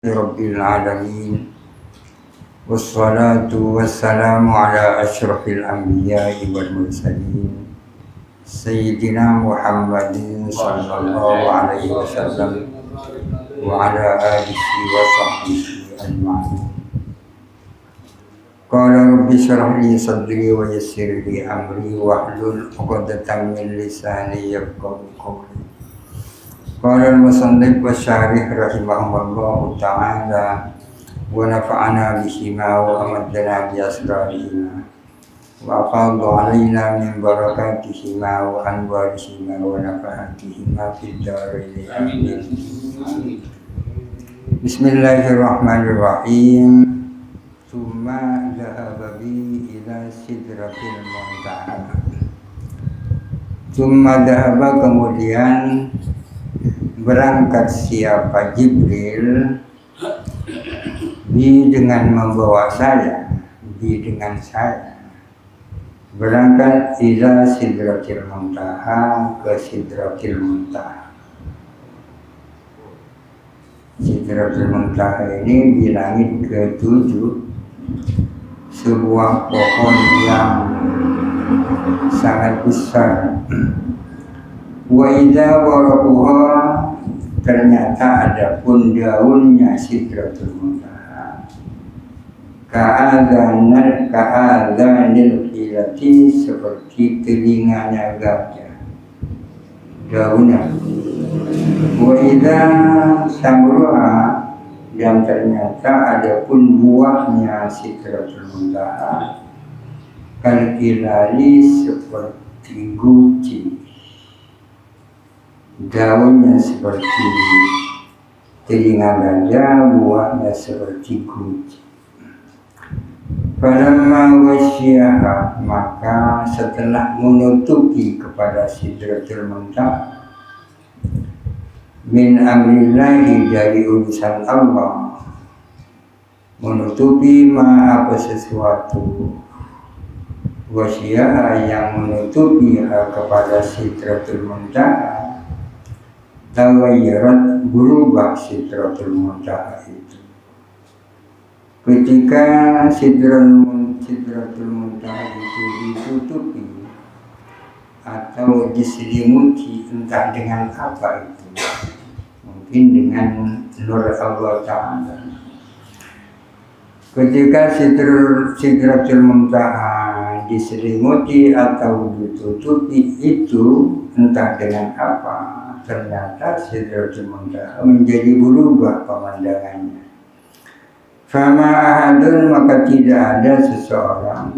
Rabbil alamin wassalatu wassalamu ala asyrafil anbiya'i wal mursalin sayyidina Muhammadin sallallahu alaihi wasallam wa ala alihi wa sahbihi ajma'in. Qala rabbi shrah li sadri wa yassir li amri wahlul 'uqdatam min lisani yafqahu qawli. Qala al-musannif wa syarih rahimahullahu ta'ala wa nafa'ana bihima wa amaddana bi asrarihima wa aqaddu alaina min barakatihima wa anwarihima wa nafahatihima fid dharain amin. Bismillahirrahmanirrahim. Tsumma dhahaba bi ila sidratil muntaha. Tsumma dhahaba, kemudian berangkat siapa Jibril dengan membawa saya, dengan saya berangkat ila sidratil muntaha, ke sidratil muntaha. Sidratil muntaha ini di langit ke-7, sebuah pohon yang sangat besar. Wa idza waraquha, ternyata ada pun daunnya sidratul muntaha ka'adhanil filati, seperti telinganya gajah daunnya. Wa idza samruha, dan ternyata ada pun buahnya sidratul muntaha kalkilali, seperti guci. Daunnya seperti telinga gajah, buahnya seperti guci. Falamma wasyiha, maka setelah menutupi kepada sidratul muntaha, min amrillahi, dari urusan Allah, menutupi apa sesuatu, wasyiha yang menutupi kepada sidratul muntaha, tawayyarat, berubah sidratul muntaha itu. Ketika sidratul muntaha itu ditutupi atau diselimuti, entah dengan apa itu, mungkin dengan nur Allah Ta'ala. Ketika sidratul muntaha diselimuti atau ditutupi itu, entah dengan apa, ternyata sidratul muntaha menjadi berubah pemandangannya. Fama ahadun, maka tidak ada seseorang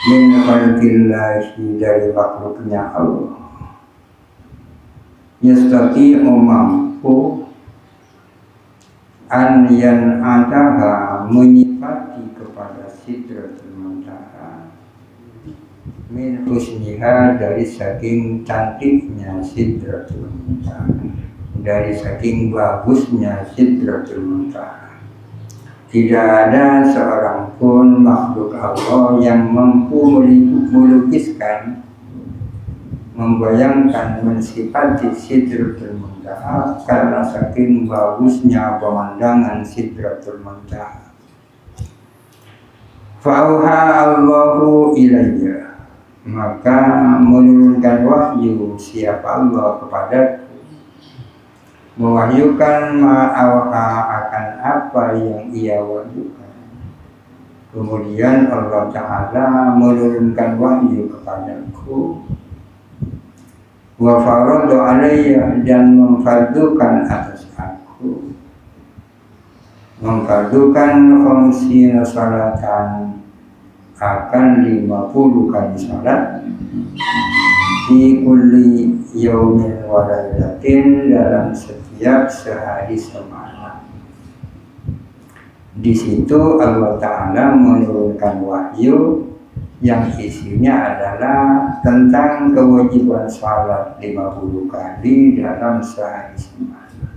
min khalqillahi, dari makhluknya Allah, yastati'u, mampu, an yan'ataha, menyifati kepada sidratul muntaha, min husniha, dari saking cantiknya sidratul muntaha, dari saking bagusnya sidratul muntaha. Tidak ada seorang pun makhluk Allah yang mampu melukiskan, membayangkan, mensifati sidratul muntaha, karena saking bagusnya pemandangan sidratul muntaha. Fa'auha Allahu ilayya, maka menurunkan wahyu siapa Allah kepadaku, mewahyukan ma'awha, akan apa yang ia wahyukan. Kemudian Allah Ta'ala menurunkan wahyu kepadaku, wa faradu alayya, dan memfardukan atas aku, memfardukan khamsina salatan, akan 50 kali salat, di kulli yaumin wa lailatin, dalam setiap sehari semalam. Di situ Allah Ta'ala menurunkan wahyu yang isinya adalah tentang kewajiban salat 50 kali dalam sehari semalam.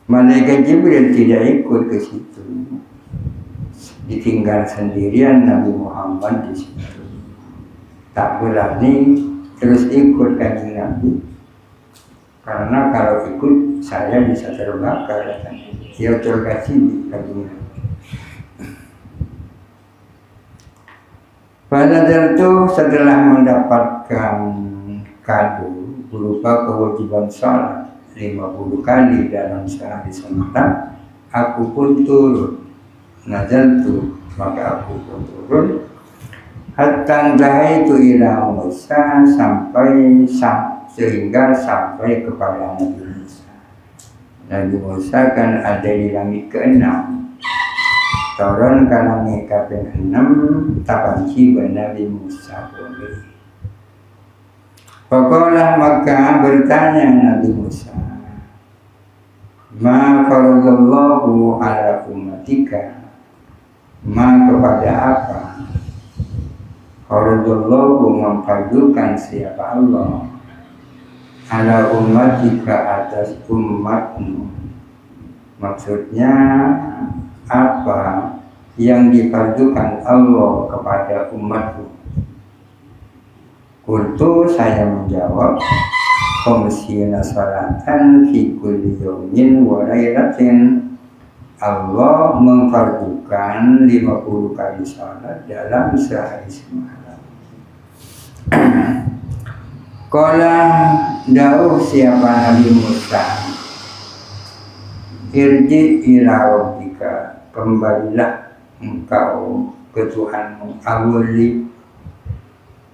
Malaikat Jibril tidak ikut ke situ, ditinggal sendirian Nabi Muhammad di situ. Tak berani terus ikut kanjeng Nabi, karena kalau ikut saya bisa terbakar. Ya terkasih baginya. Pada itu setelah mendapatkan kado berupa kewajiban sholat 50 kali dalam sehari semata, aku pun turun. Nazaltu, maka aku pun turun. Hatta itu ila Musa sehingga sampai kepada Nabi Musa. Nabi Musa kan ada di langit ke-6. Turun ke langit ke-6 tapanci Nabi Musa boleh. Pokoklah maka bertanya Nabi Musa, ma faradallahu ala ummatika, ma kepada apa faradallahu memfardukan siapa Allah ala ummatika atas umatmu. Maksudnya apa yang difardukan Allah kepada umatmu? Kultu, saya menjawab, komsina salatan fi kulli yawmin wa lailatin. Allah memfardukan 50 kali salat dalam sehari semalam. Qala dawuh siapa Nabi Musa, irji ila rabbika, kembalilah engkau ke Tuhanmu. Awali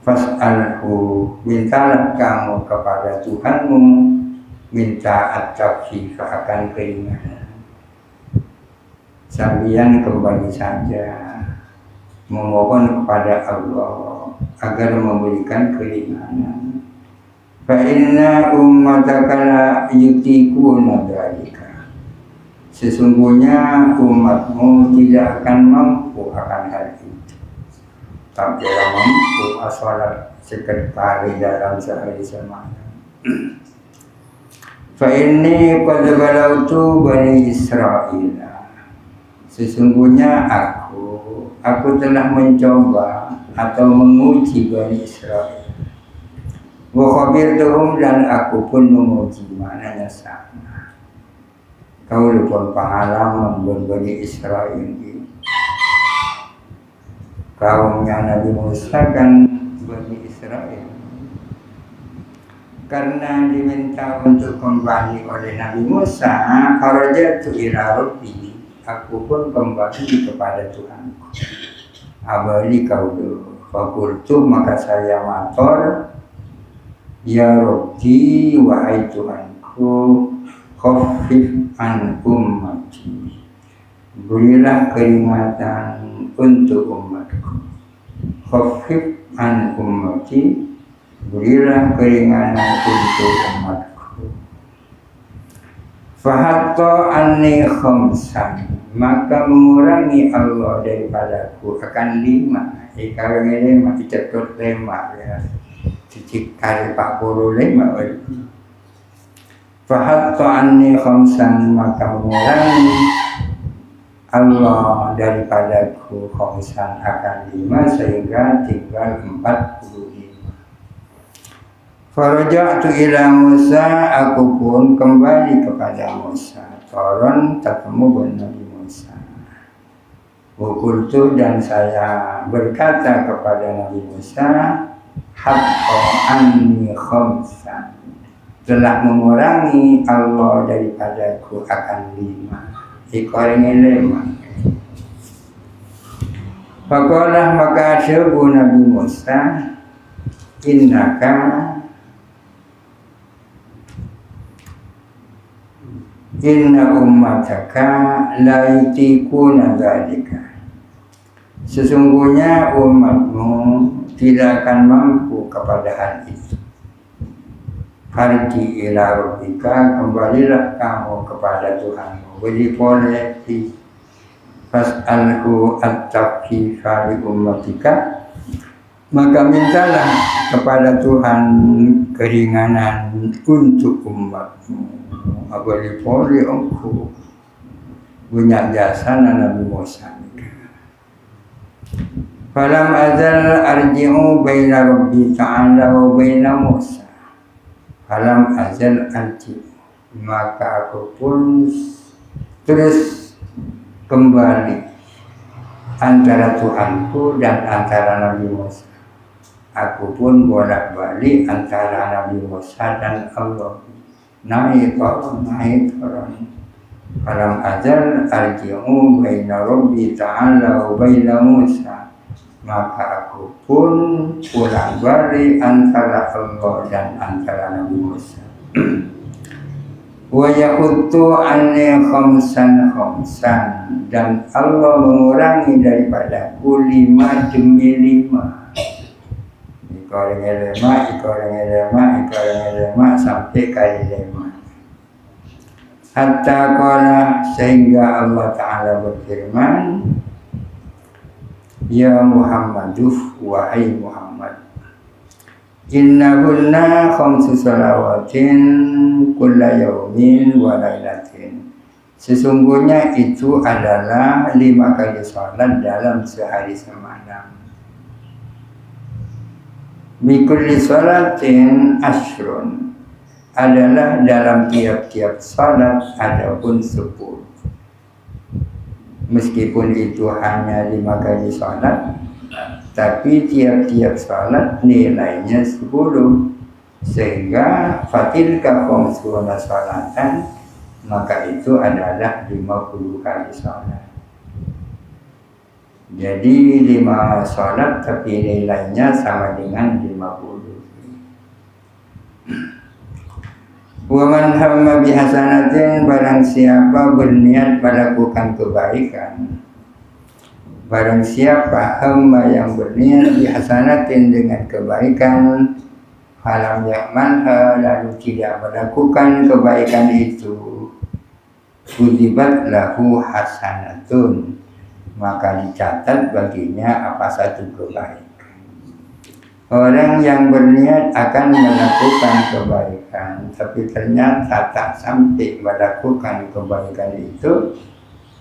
fas'alhu, mintalah kamu kepada Tuhanmu, minta at-taufiq akan keringanan. Sambian kembali saja memohon kepada Allah agar memberikan keringanan. Fa inna ummataka la yutiquna dzalika. Sesungguhnya umatmu tidak akan mampu akan hal itu. Tak kira mampu sholat sekali dalam sehari semalam. Fa inni qad balautu bani Israil. Sesungguhnya aku telah mencoba atau menguji Bani Israil. Wa khabirtuhum, dan aku pun menguji, maknanya sama. Kau lupa pengalaman Bani Israil ini. Kaumnya Nabi Musa kan Bani Israil. Karena diminta untuk kembali oleh Nabi Musa, kharajatu ila rabbi, aku pun kembali kepada Tuhanku. Abali kaulu, fakultu, maka saya matur, ya Rabbi, wahai Tuhanku, khaffif an ummati, berilah keringatan untuk umatku. Khaffif an ummati, berilah keringanan untuk umatku. Fahatta anni khamsan, maka mengurangi Allah daripadaku akan 5. Kalau ini masih cetot 5 ya, cicik kali 45. Fahatta anni khamsan, maka mengurangi Allah daripadaku khamsan akan 5, sehingga tinggal 45. Faraja'tu ila Musa, aku pun kembali kepada Musa. Turun ketemu Nabi Musa. Wukultu, dan saya berkata kepada Nabi Musa, hatta anni khamsan, telah mengurangi Allah daripadaku akan 5. Ikoringi 5. Faqalah, maka sebu Nabi Musa, inna ummataka la yutiquna dzalika. Sesungguhnya umatmu tidak akan mampu kepada hal itu. Harji ila rabbika, kembalilah kamu kepada Tuhanmu. Beri poleti fas'alhu at-taqfifa li ummatika, maka mintalah kepada Tuhan keringanan untuk umatmu. Abadi poli engkau punya jasa Nabi Musa. Falam azal arji'u baina Rabbi ta'ala wa baina Musa, Falam azal anti, maka aku pun terus kembali antara Tuhanku dan antara Nabi Musa. Aku pun bolak-balik antara Nabi Musa dan Allah. Naik turun. Falam azal arji'u baina Rabbi ta'ala wa baina Musa. Maka aku pun pulang balik antara Allah dan antara Nabi Musa. Wa ya'uddu anni khamsan dan Allah mengurangi daripadaku 5 demi 5. Ikoreng lima sampai kali 5. Hatta qala, sehingga Allah Ta'ala berfirman, ya Muhammaduh, wahai Muhammad, innahunna khamsu salawatin kulla yaumin wa lailatin. Sesungguhnya itu adalah 5 kali salat dalam sehari semalam. Bikulli salatin ashrun, adalah dalam tiap-tiap salat adapun 10. Meskipun itu hanya 5 kali salat, tapi tiap-tiap salat nilainya 10, sehingga fatilka khamsuna salatan, maka itu adalah 50 kali salat. Jadi 5 salat tapi nilainya sama dengan 50. Wa man hamma bihasanatin, barang siapa berniat melakukan kebaikan. Barang siapa hamba yang berniat bihasanatin dengan kebaikan, falam ya'malha, lalu tidak melakukan kebaikan itu, kutibat lahu hasanatun, maka dicatat baginya apa satu kebaikan. Orang yang berniat akan melakukan kebaikan, tapi ternyata tak sampai melakukan kebaikan itu,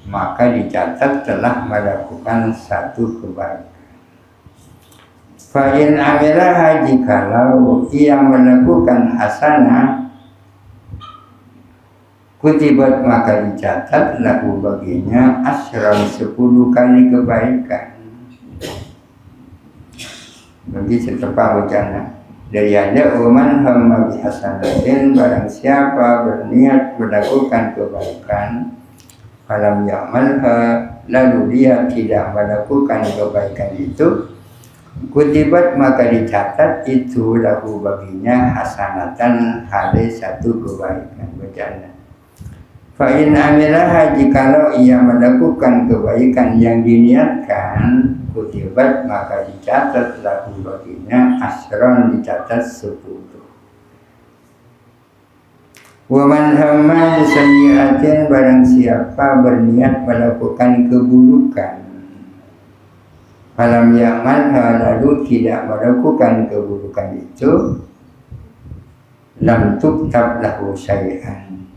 maka dicatat telah melakukan satu kebaikan. Fa'in amilah, jikalau ia melakukan hasanah, kutibat, maka dicatat lahu baginya asran 10 kali kebaikan. Bagi setepa wacana dari ada uman hamma bihasanatin, barang siapa berniat melakukan kebaikan, falam ya'malha, lalu dia tidak melakukan kebaikan itu, kutibat, maka dicatat itu lahu baginya hasanatan, hari satu kebaikan. Bacaan. Fa'in amilah, jikalau ia melakukan kebaikan yang diniatkan, kutibat, maka dicatat lahu baginya asron, dicatat 10. Wa man hamma bisayyi'atin, barang siapa berniat melakukan keburukan, falam ya'malha, lalu tidak melakukan keburukan itu, lam tuktab lahu syai'an,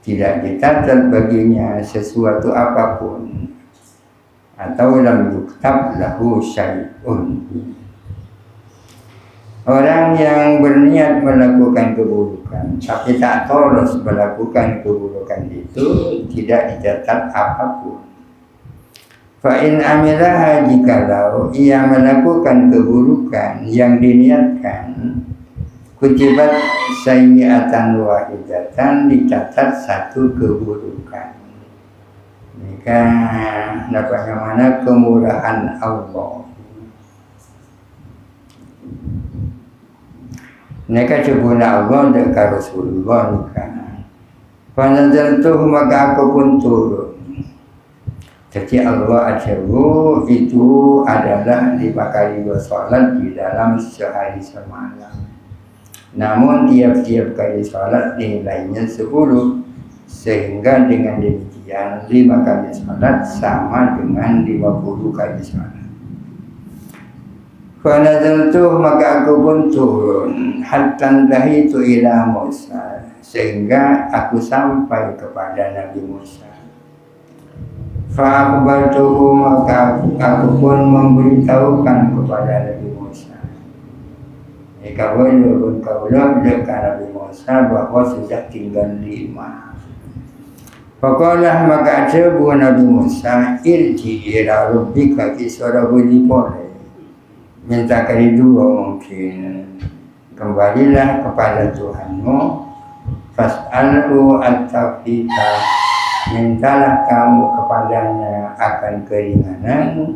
tidak dicatat baginya sesuatu apapun, atau lam yuktab lahu syai'un. Orang yang berniat melakukan keburukan tapi tak terus melakukan keburukan itu, tidak dicatat apapun. Fa'in amilah, jikalau ia melakukan keburukan yang diniatkan, kutibat sayyi'atan wahidatan, dicatat satu keburukan. Ini kan bagaimana kemurahan Allah. Mereka cebuna Allah dekat Rasulullah nikah. Fanazaltuh, maka aku pun turun. Jadi Allah ajaru itu adalah 5 kali salat di dalam sehari semalam. Namun tiap-tiap kali salat nilainya 10, sehingga dengan demikian 5 kali salat sama dengan 50 kali salat. Fanazaltuh, maka aku pun turun, hatta dahitu ila Musa, sehingga aku sampai kepada Nabi Musa. Fa'akhbartuhu, maka aku pun memberitahukan kepada Nabi Musa. Ikawalah kaulah dekat Nabi Musa bahwa sudah tinggal 5. Faqalah maka ajabu Nabi Musa irji ila rabbika kisara boleh minta kali 2 mungkin, kembalilah kepada Tuhanmu, fas'alhu at-tawfiqa, mintalah kamu kepadanya akan keringanan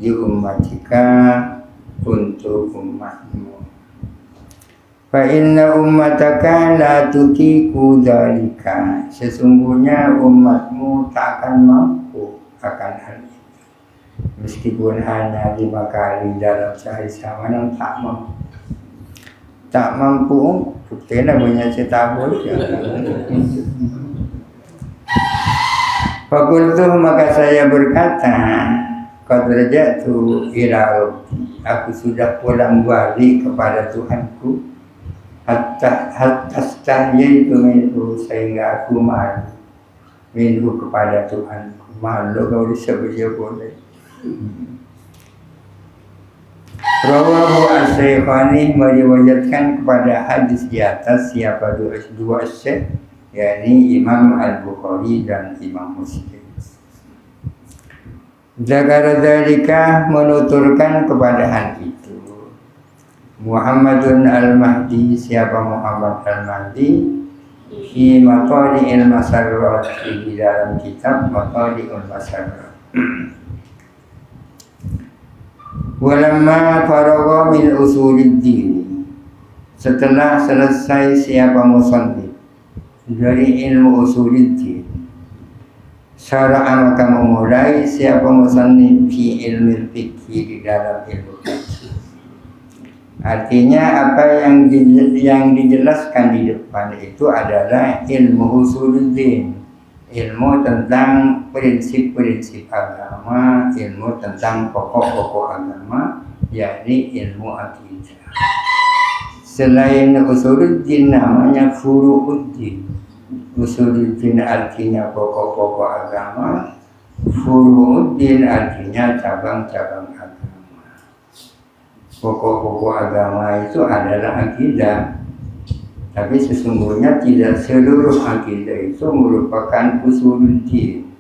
di ummatika, untuk umatmu. Fa inna ummataka la tutiku dzalika, sesungguhnya umatmu tak akan mampu akan hal itu. Meskipun hanya 5 kali dalam sehari samanan tak mampu, buktinya banyak cetabul. Fakultu maka saya berkata, qad raja'tu ila rabbi, aku sudah pulang balik kepada Tuhanku. Hatta stahya itu sehingga aku malu minhu kepada Tuhanku. Malu kau disebut boleh. Rawahu as-Syekhani meriwayatkan kepada hadis di atas siapa dua syekh, yakni Imam Al-Bukhari dan Imam Muslim. Zakara dzalika menuturkan kepada hal itu Muhammadun al-Mahdi, siapa Muhammad al-Mahdi, fi Maqali'il Masarrat, di dalam kitab Maqali'il Masarrat. Walamma faragha min usuliddin, setelah selesai siapa musannif dari ilmu usuliddin, syara'a maka memulai siapa musannif fi ilmu fikih, di dalam ilmu fikih. Artinya apa yang dijelaskan di depan itu adalah ilmu usuluddin, ilmu tentang prinsip-prinsip agama, ilmu tentang pokok-pokok agama, yakni ilmu akidah. Selain usuluddin namanya furu'uddin. Usuluddin artinya pokok-pokok agama, furu'uddin artinya cabang-cabang agama. Pokok-pokok agama itu adalah akidah, tapi sesungguhnya tidak seluruh akidah itu merupakan usuluddin.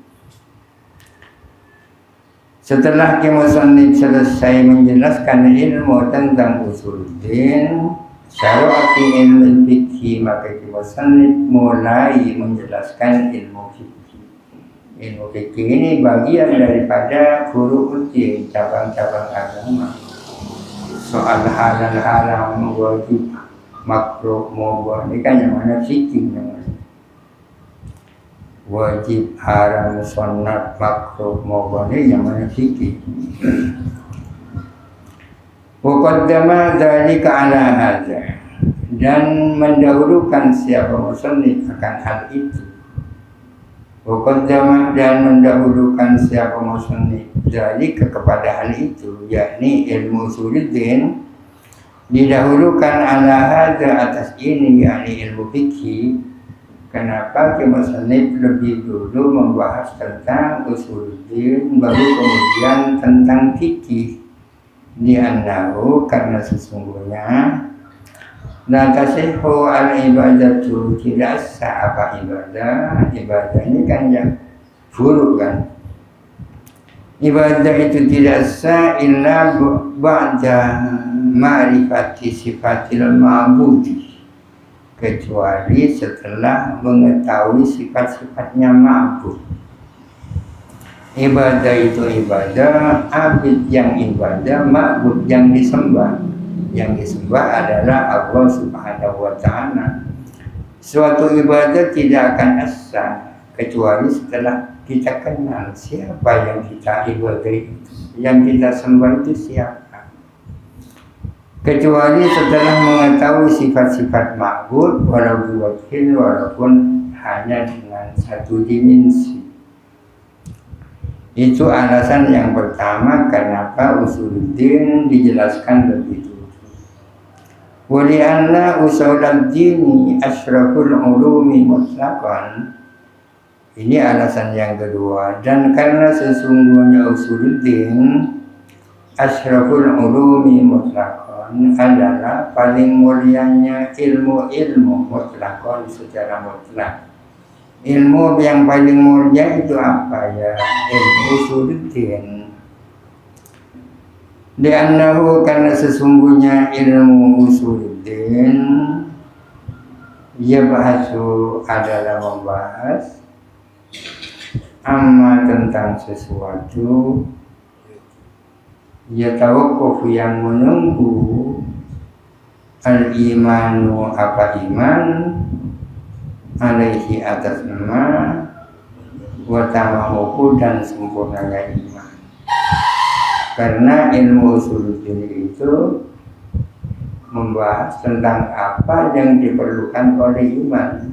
Setelah musannif selesai menjelaskan ilmu tentang usuluddin, syara'ati ilmu fikih, maka musannif mulai menjelaskan ilmu fikih. Ilmu fikih ini bagian daripada furu'uddin, cabang-cabang agama. Soal halal haram, wajib makruh mubah, ini kan yang mana fikih namanya. Wajib haram sunat makruh mubah, ini yang mana fikih. Wa qaddama dzalika ala hadza, dan mendahulukan siapa musannif akan hal itu. Qaddama, dan mendahulukan siapa musannif dzalika kepada hal itu, yakni ilmu usuluddin didahulukan ala hadza, atas ini, yakni ilmu fikih. Kenapa musannif lebih dulu membahas tentang usuluddin, baru kemudian tentang fikih? Li'annahu, karena sesungguhnya la tasihhu al-ibadatu, tidak sah apa ibadah. Ibadah ini kan yang buruk kan. Ibadah itu tidak sah illa ba'da ma'rifati sifatil ma'budi, kecuali setelah mengetahui sifat-sifatnya ma'bud. Ibadah itu ibadah, abid yang ibadah, ma'bud yang disembah. Yang disembah adalah Allah Subhanahu wa ta'ala. Suatu ibadah tidak akan sah kecuali setelah kita kenal siapa yang kita ibadahi, yang kita sembah itu siapa. Kecuali setelah mengetahui sifat-sifat ma'bud, walaupun hanya dengan satu dimensi. Itu alasan yang pertama kenapa usuluddin dijelaskan lebih dulu. Wali'anna usuluddin asyraful ulumi mutlaqan. Ini alasan yang kedua. Dan karena sesungguhnya usuluddin asyraful ulumi mutlaqan, afdalun adalah paling mulianya ilmu-ilmu mutlakon secara mutlak. Ilmu yang paling mulia itu apa ya? Ilmu usuluddin. Li'annahu karena sesungguhnya ilmu usuluddin yabhasu adalah membahas amma tentang sesuatu yatawaqqafu yang menunggu al-imanu apa iman alaihi atas nama wa tamamuhu dan sempurnanya iman. Karena ilmu usuluddin itu membahas tentang apa yang diperlukan oleh iman.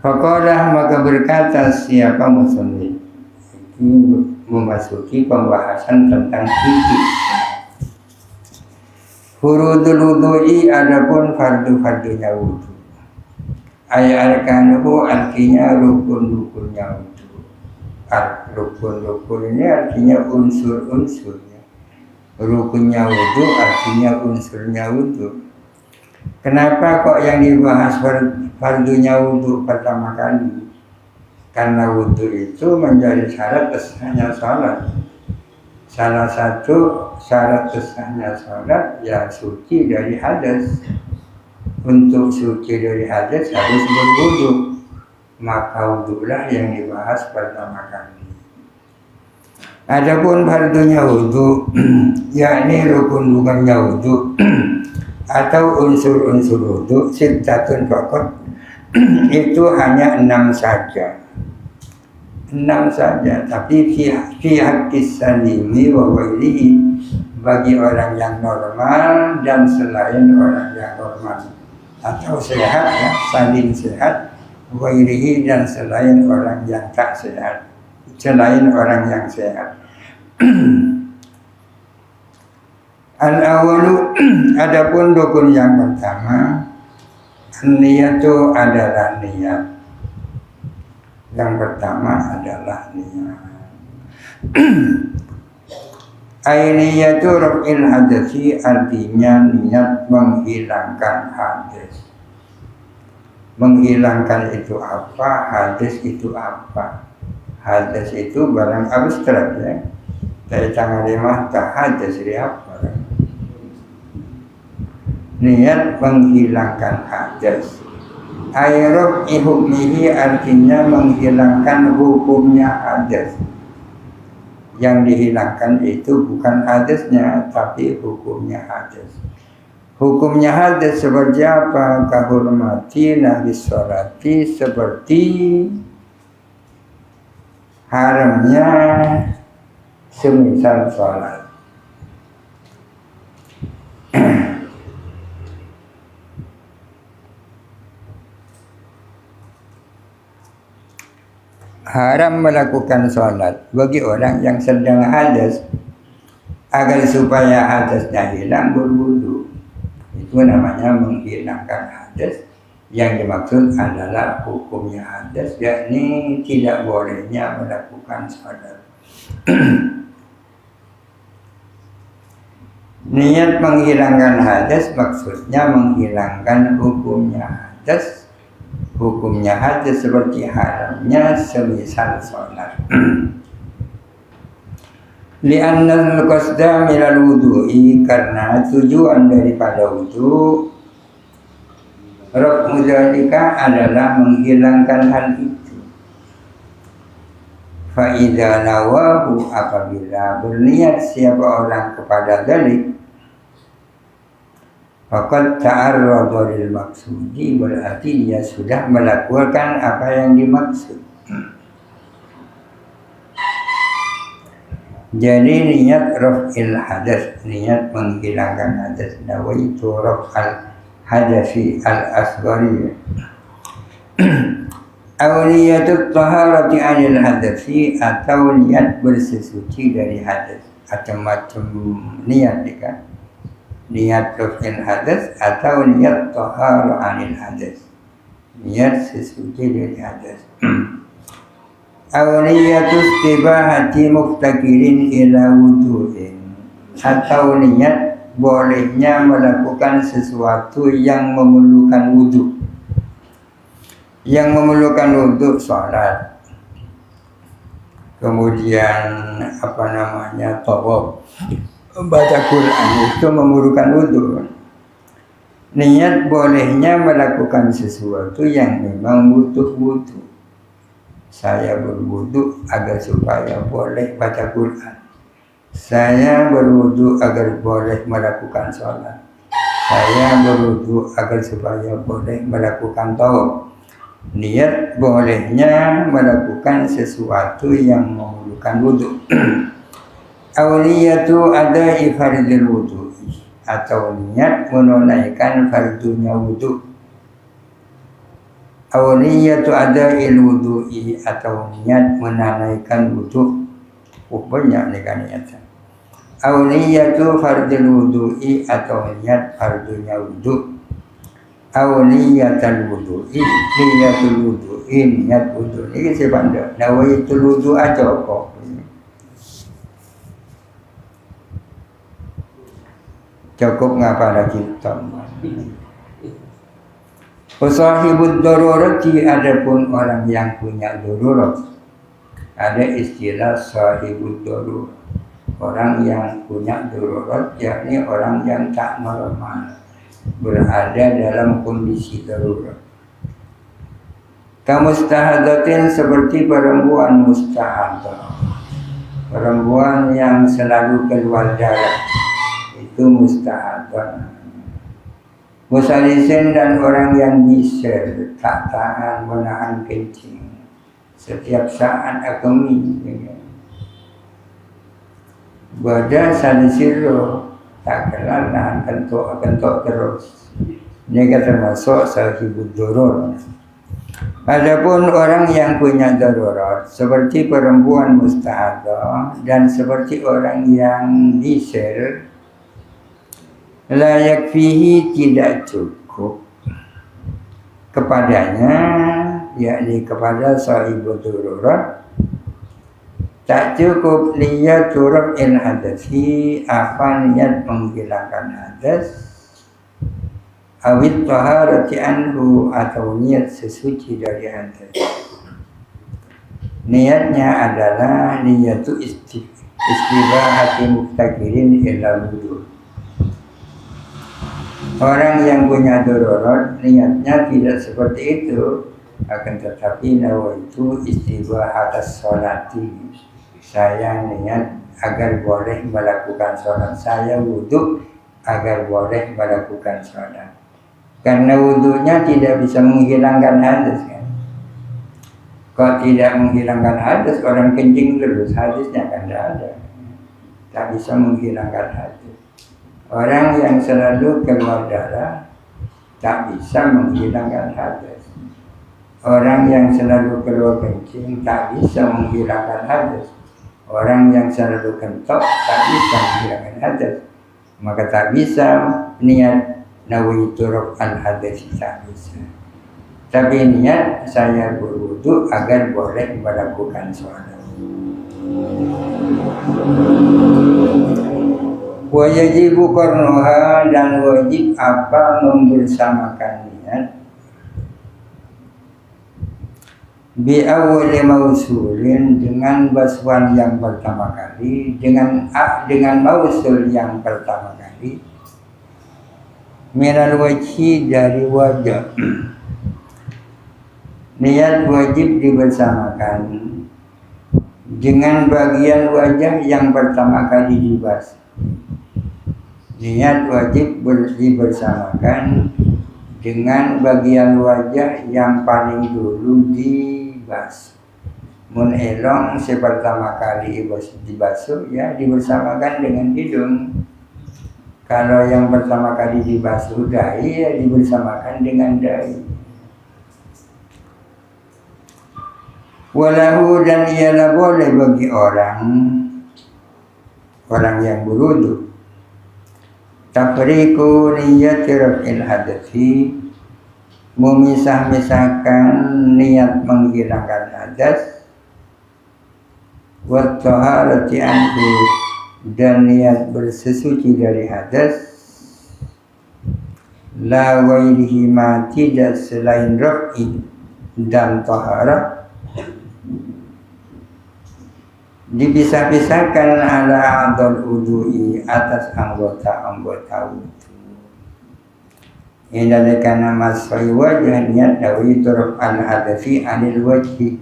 Faqalah maka berkata siapa muslim ini memasuki pembahasan tentang fikih. Furudul wudu'i adapun fardu-fardunya wudu. Arkanuhu artinya rukun-rukunnya wudu. Rukun-rukun ini artinya unsur-unsurnya. Rukunnya wudu artinya unsurnya wudu. Kenapa kok yang dibahas fardunya wudu pertama kali? Karena wudu itu menjadi syarat sahnya salat. Salah satu syarat sahnya salat ya suci dari hadas. Untuk suci dari hadas harus berwudu. Maka wudulah yang dibahas pertama kali. Adapun fardunya wudu, yakni rukun-rukunnya wudu atau unsur-unsur wudu sittatun faqat itu hanya 6 saja. 6 saja, tapi fi haqqis salimi wa ghairihi bagi orang yang normal dan selain orang yang normal atau sehat ya, saling sehat, ghairihi dan selain orang yang tak sehat, selain orang yang sehat. Al-awwalu adapun rukun yang pertama niyatu adalah niat. Yang pertama adalah niat. Ainiyatu raf'il hadasi artinya niat menghilangkan hadas. Menghilangkan itu apa? Hadas itu apa? Hadas itu barang abstrak ya. Dari tangan lima tak hadas apa? Niat menghilangkan hadas. Ayrab ihukmihi artinya menghilangkan hukumnya hadas. Yang dihilangkan itu bukan hadasnya tapi hukumnya hadas. Hukumnya hadas seperti apa? Kahurmati nahis sholati seperti haramnya semisal sholat. Haram melakukan sholat bagi orang yang sedang hadas. Agar supaya hadasnya hilang berwudu. Itu namanya menghilangkan hadas. Yang dimaksud adalah hukumnya hadas, yakni tidak bolehnya melakukan sholat. Niat menghilangkan hadas maksudnya menghilangkan hukumnya hadas. Hukumnya hadas seperti haramnya semisal sholat. Li'anna al-qasda minal wudu'i karena tujuan daripada wudu raf'u dzalika adalah menghilangkan hal itu. Fa idza nawahu apabila berniat siapa orang kepada dzalik faqad ta'arrada lil maksudi berarti dia sudah melakukan apa yang dimaksud. Jadi niat raf'il hadas, niat menghilangkan hadas, nawaitu raf'al hadasi al-asghari. Aw niyatut taharati 'anil hadasi atau niat bersesuci dari hadas. Macam-macam niat kan. Niat raf'il hadas atau niat tahara 'anil hadas. Niat sesuci dari hadas. Aw niyatus tibahati muftakirin ila wudu'in atau niat bolehnya melakukan sesuatu yang memerlukan wudhu. Yang memerlukan wudhu sholat, kemudian tawaf, baca Quran, itu memerlukan wudhu. Niat bolehnya melakukan sesuatu yang memang butuh wudhu. Saya berwudhu agar supaya boleh baca Quran. Saya berwudhu agar boleh melakukan sholat. Saya berwudhu agar supaya boleh melakukan tawaf. Niat bolehnya melakukan sesuatu yang memerlukan wudhu. Awliyatu adai fardil wudhu, atau niat menunaikan fardunya wudhu. Awliyatu adai wudhu'i, atau niat menunaikan wudhu. Banyak nih kan niatnya. Awliyatu fardil wudhu'i, atau niat fardunya wudhu. Awliyatul wudhu'i, niyatul wudhu'i, niat wudhu. Ini sebanda nawaitul wudhu aja kok. Cukup ngapa lagi tambah. Sahibud darurati, adapun orang yang punya darurat. Ada istilah sahibud darurat. Orang yang punya darurat, yakni orang yang tak normal, berada dalam kondisi darurat. Kamustahadatin, seperti perempuan mustahadah, perempuan yang selalu keluar darah, itu mustahadah. Musalisin, dan orang yang bisa tak tahan menahan kencing setiap saat akemi. Badan salisiro, tak kenal nahan kentok terus. Ini termasuk sahibud darur. Adapun orang yang punya darurat, seperti perempuan mustahadah dan seperti orang yang bisir, layak fihi, tidak cukup kepadanya, yakni kepada sahibud darurat, tak cukup niat raf'il hadasi, apa niat menghilangkan hadas, awit taharati anhu, atau niat sesuci dari hadas. Niatnya adalah niyatu istibahati muftakirin ila wudhu. Orang yang punya darurat, niatnya tidak seperti itu, akan tetapi nawaitu istibahatas sholati, saya niat agar boleh melakukan sholat. Saya wudhu agar boleh melakukan sholat. Karena wudhunya tidak bisa menghilangkan hadas kan. Kalau tidak menghilangkan hadas, orang kencing terus, hadasnya kan tidak ada. Tak bisa menghilangkan hadas. Orang yang selalu keluar darah tak bisa menghilangkan hadas. Orang yang selalu keluar kencing tak bisa menghilangkan hadas. Orang yang selalu kentok tak bisa menghilangkan hadas. Maka tak bisa niat nawaitu raf'al hadas, tak bisa. Tapi niat saya berwudu agar boleh melakukan sholat. Wajibu qarnuha, dan wajib apa membersamakan niat bi awwali mausulin, dengan baswan yang pertama kali, dengan mausul yang pertama kali, minal wajhi, dari wajah. Niat wajib dibersamakan dengan bagian wajah yang pertama kali dibasuh. Niat wajib dibersamakan dengan bagian wajah yang paling dulu dibasuh. Mun elong pertama kali dibasuh, ya dibersamakan dengan hidung. Kalau yang pertama kali dibasuh dahi, ya dibersamakan dengan dahi. Walahu, dan ialah boleh bagi orang yang berwudu, tafriqu niyati raf'il hadasi, memisah-misahkan niat menghilangkan hadas, wa taharati anhu, dan niat bersesuci dari hadas, la ghairihi ma tidak selain raf'i dan taharah, dipisah-pisahkan ala adol wudu'i atas anggota-anggota wudu. Indalekana masai wajah niat dawi turuf al-hadafi anil wajhi.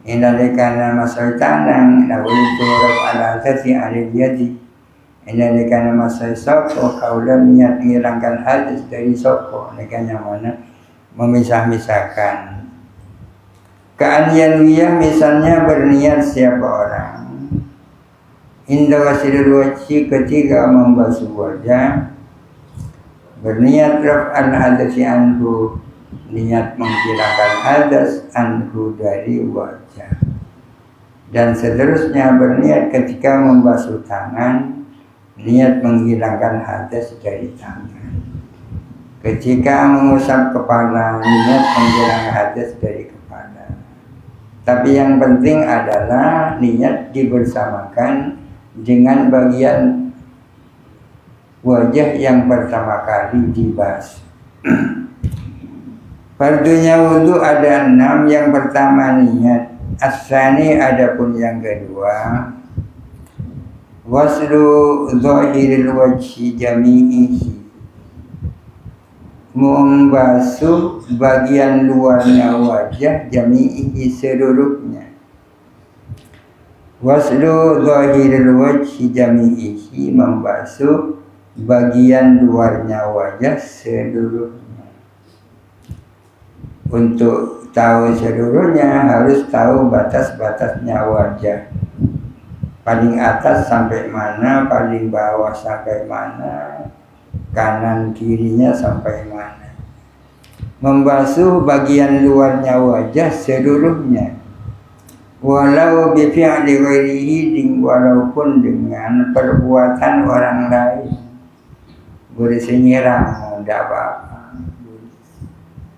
Indalekana masai tanang dawi turuf al-hadafi anil yadi. Indalekana masai soko kaulah niat menghilangkan hadas dari soko. Mereka yang mana memisah-misahkan. Keanyanwiyah misalnya berniat siapa orang inda wasilul wajhi ketika membasuh wajah, berniat raf'al hadasi anhu, niat menghilangkan hadas anhu dari wajah, dan seterusnya berniat ketika membasuh tangan, niat menghilangkan hadas dari tangan. Ketika mengusap kepala, niat menghilangkan hadas dari kepala. Tapi yang penting adalah niat dibersamakan dengan bagian wajah yang pertama kali dibasuh. Fardunya wudu ada 6. Yang pertama niat. As-sani adapun yang kedua, waslu zahiril wajhi jami'ihi, membasuh bagian luarnya wajah jami'ihi seluruhnya. Waslu zahiril wajhi jami'ihi, membasuh bagian luarnya wajah seluruhnya. Untuk tahu seluruhnya harus tahu batas-batasnya wajah. Paling atas sampai mana, paling bawah sampai mana, kanan kirinya sampai mana. Membasuh bagian luarnya wajah seluruhnya. Walau bifi'li ghairihi, walaupun dengan perbuatan orang lain. Bersih nyiram, tidak apa-apa.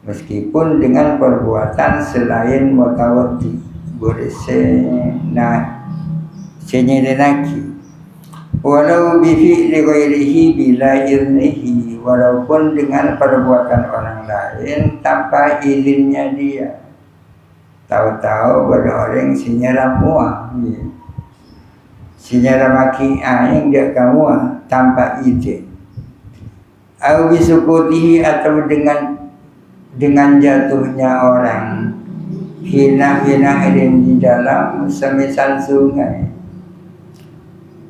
Meskipun dengan perbuatan selain mutawati, bersih senyirinaki. Walau bifi'li ghairihi bila iznihi, walaupun dengan perbuatan orang lain tanpa izinnya dia. Tahu-tahu beroreng sinyaram muah, sinyaram maki aing dia kamu tanpa izin. Au bisukutihi, atau dengan jatuhnya orang hina-hina di dalam semisal sungai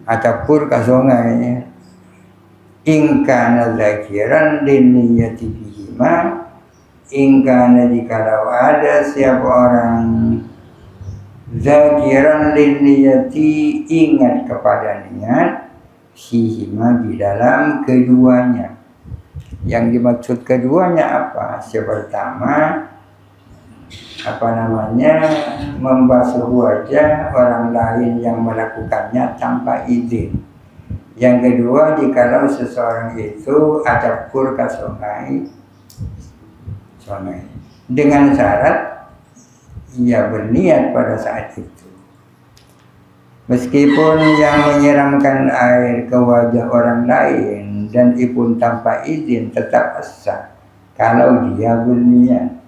ataupun ke sungai, ingkana zakiran diniyati bihima, ingkana jikalau ada siapa orang zakiran diniyati, ingat kepada niat bihima di dalam keduanya. Yang dimaksud keduanya apa? Pertama, membasuh wajah orang lain yang melakukannya tanpa izin. Yang kedua, jikalau seseorang itu adapur ke sungai dengan syarat ia berniat pada saat itu. Meskipun yang menyiramkan air ke wajah orang lain dan pun tanpa izin tetap sah kalau dia berniat.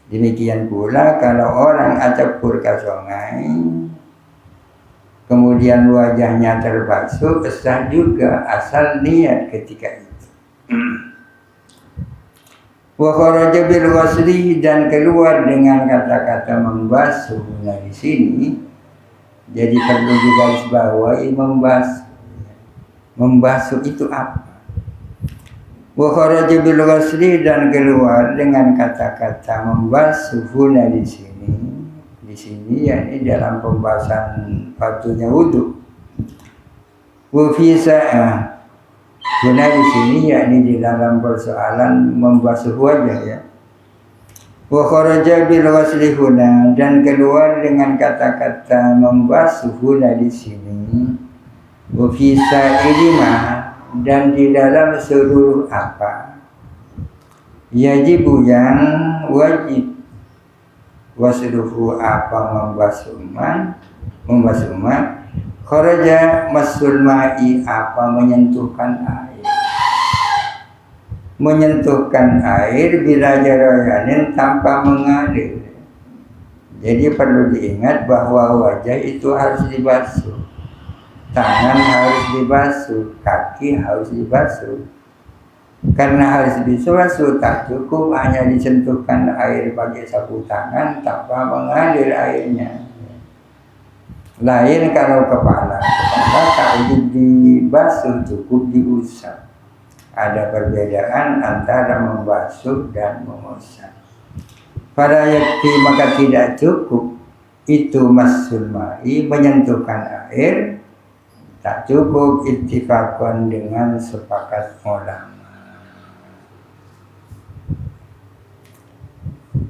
Demikian pula kalau orang adapur ke sungai kemudian wajahnya terbasuh, sah juga asal niat ketika itu. Wa kharaja bil wasli, dan keluar dengan kata-kata membasuh. Nah di sini jadi perlu digarisbawahi membasuh itu apa? Wa kharaja bil wasli, dan keluar dengan kata-kata membasuh. Nah di sini yakni dalam pembahasan fardunya wudu. Wa fi sa'ah, guna di sini yakni di dalam persoalan membasuh wajah ya. Wa kharaja bil wasli huna, dan keluar dengan kata-kata membasuh huna di sini. Wa fi sa'ilima, dan di dalam seluruh apa? Yajibu, yang wajib. Wasluhu, apa membasuh man Kharaja masul ma'i, apa menyentuhkan air. Menyentuhkan air bila jarayanin tanpa mengalir. Jadi perlu diingat bahwa wajah itu harus dibasuh, tangan harus dibasuh, kaki harus dibasuh. Karena harus dibasuh, tak cukup hanya disentuhkan air pakai sapu tangan tanpa mengalir airnya. Lain kalau kepala tak wajib dibasuh, cukup diusap. Ada perbedaan antara membasuh dan mengusap. Pada yakti maka tidak cukup itu masul ma'i, menyentuhkan air, tak cukup ittifaqan dengan sepakat ulama.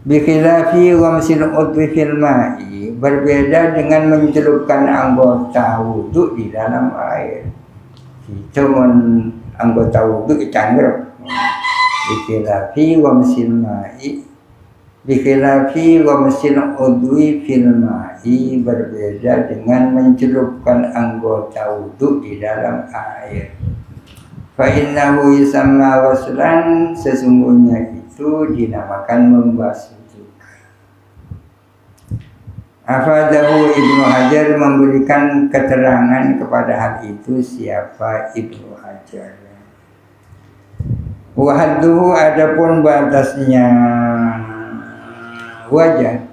Bikhilafi ghamsil udwi fil ma'i, berbeda dengan mencelupkan anggota wudhu di dalam air. Itu anggota wudhu cangkruk. Bikhilafi ghamsil ma'i, bikhilafi ghamsil udwi fil ma'i, berbeda dengan mencelupkan anggota wudhu di dalam air. Fa innahu yusamma ghuslan, sesungguhnya itu dinamakan membasuh juga. Afadahu Ibnu Hajar, memberikan keterangan kepada hal itu. Siapa? Ibnu Hajar. Wa hadduhu, adapun batasnya wajah,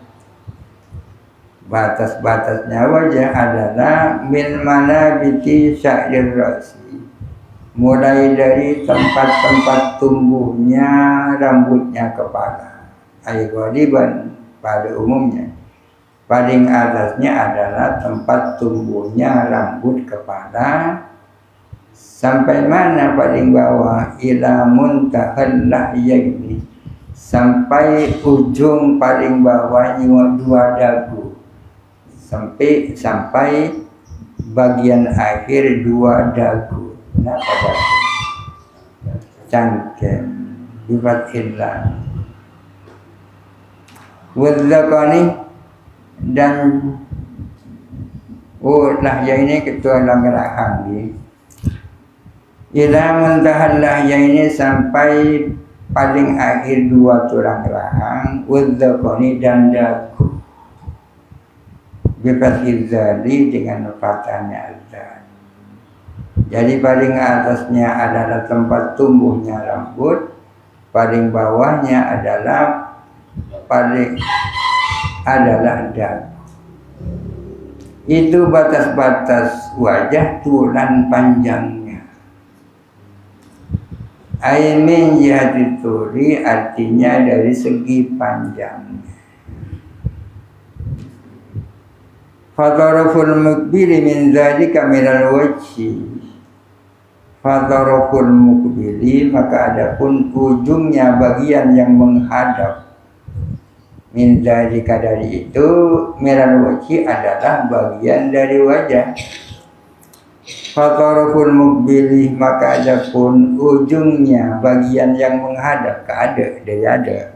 batas-batasnya wajah adalah min manabiti sya'rir ra'si, mulai dari tempat-tempat tumbuhnya rambutnya kepala. Ayyuhaliban, pada umumnya paling atasnya adalah tempat tumbuhnya rambut kepala. Sampai mana paling bawah? Ila muntahal lahyaini, sampai ujung paling bawahnya dua dagu, sampai bagian akhir dua dagu. Nah, pada cangkem bifathillah wadzakani, dan lahya ini ketua langgerahang ni. Ila muntahal lahya ini sampai paling akhir dua tulang rahang, wadzakani dan dagu. Bifathizali, dengan fathahnya azan. Jadi paling atasnya adalah tempat tumbuhnya rambut, paling bawahnya adalah dagu. Itu batas-batas wajah tulan panjangnya. Aimin jihati turi, artinya dari segi panjangnya. Fataraful mukbili min dzalika minal wajhi, fataraful mukbili, maka adapun ujungnya bagian yang menghadap, min dzalika dari itu, minal wajhi adalah bagian dari wajah. Fataraful mukbili, maka adapun ujungnya bagian yang menghadap ke ada,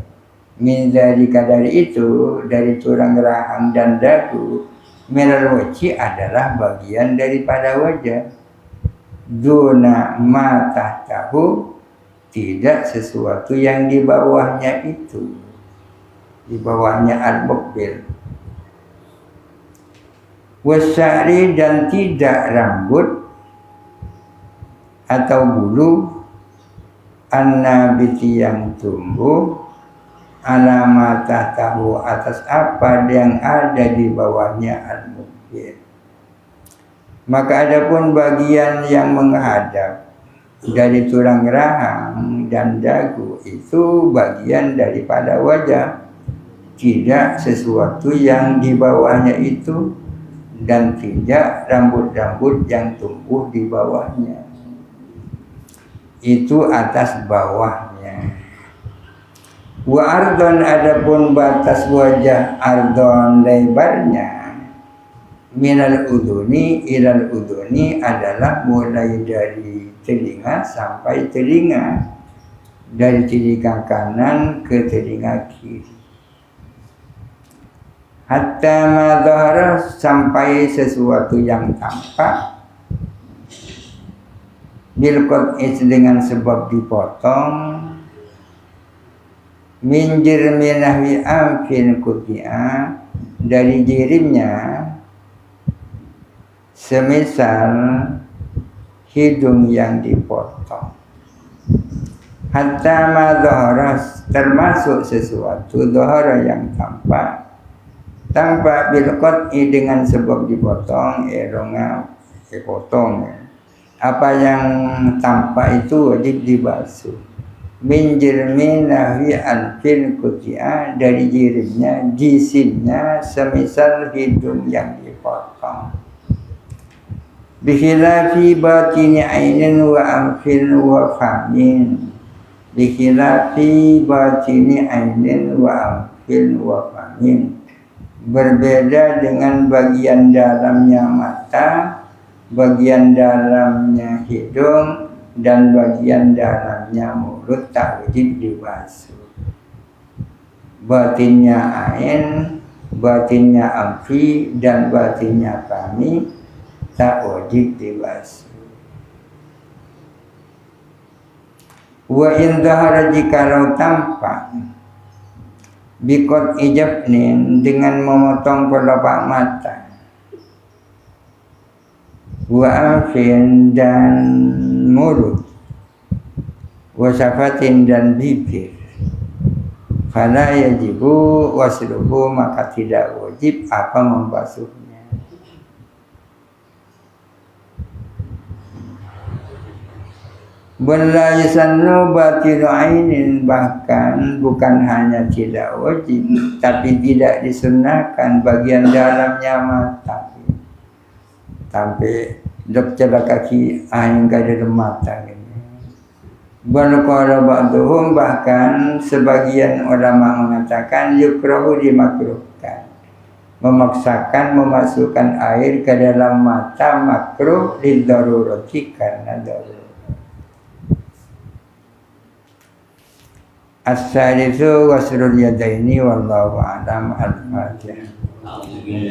min dzalika dari itu, dari tulang rahang dan dagu, minal wajhi adalah bagian daripada wajah. Duna ma tahtahu, tidak sesuatu yang di bawahnya itu, di bawahnya al-mukbil. Wasyari, dan tidak rambut atau bulu, an-nabiti yang tumbuh, alamatah tahu, atas apa yang ada di bawahnya al-mukbil. Maka adapun bagian yang menghadap dari tulang rahang dan dagu, itu bagian daripada wajah, tidak sesuatu yang di bawahnya itu, dan tidak rambut-rambut yang tumbuh di bawahnya. Itu atas bawahnya. Wa ardon, adapun batas wajah ardon lebarnya, minal uduni ilal uduni, adalah mulai dari telinga sampai telinga, dari telinga kanan ke telinga kiri. hatta ma dhahara, sampai sesuatu yang tampak, bil qat'i dengan sebab dipotong, min jirmi nahwi amfin kutia, dari jirimnya semisal hidung yang dipotong. Hatta ma dhahara, termasuk sesuatu dhahara yang tampak bil qat'i dengan sebab dipotong, dipotong. Apa yang tampak itu wajib dibasuh. Min jirmi nahwi anfil kutia, dari jirimnya, jisimnya semisal hidung yang dipotong. Bikhilafi batini ainin wa anfil wa famin. Bikhilafi batini ainin wa anfil wa famin. Berbeda dengan bagian dalamnya mata, bagian dalamnya hidung, dan bagian dalamnya mulut tak wajib dibasuh. Batinnya ain, batinnya amfi, dan batinnya fami tak wajib dibasuh. Wa in dhahara, jikalau tampak, bikot ijabnin, dengan memotong kelopak mata, wa anfin, dan mulut, wa syafatin, dan bibir, fala yajibu wasluhu, maka tidak wajib apa membasuhnya. Wala yusannu batinu ainin, bahkan bukan hanya tidak wajib, tapi tidak disunnahkan bagian dalamnya mata. Sampai dok celah kaki ain ke dalam mata ini. Qala ba'dhum, bahkan sebagian ulama mengatakan yukrahu, dimakruhkan. Memaksakan memasukkan air ke dalam mata makruh lidarurati, karena darurat. As-salisu wasrul yadaini wallahu a'lam. Al-Fatihah. Amin.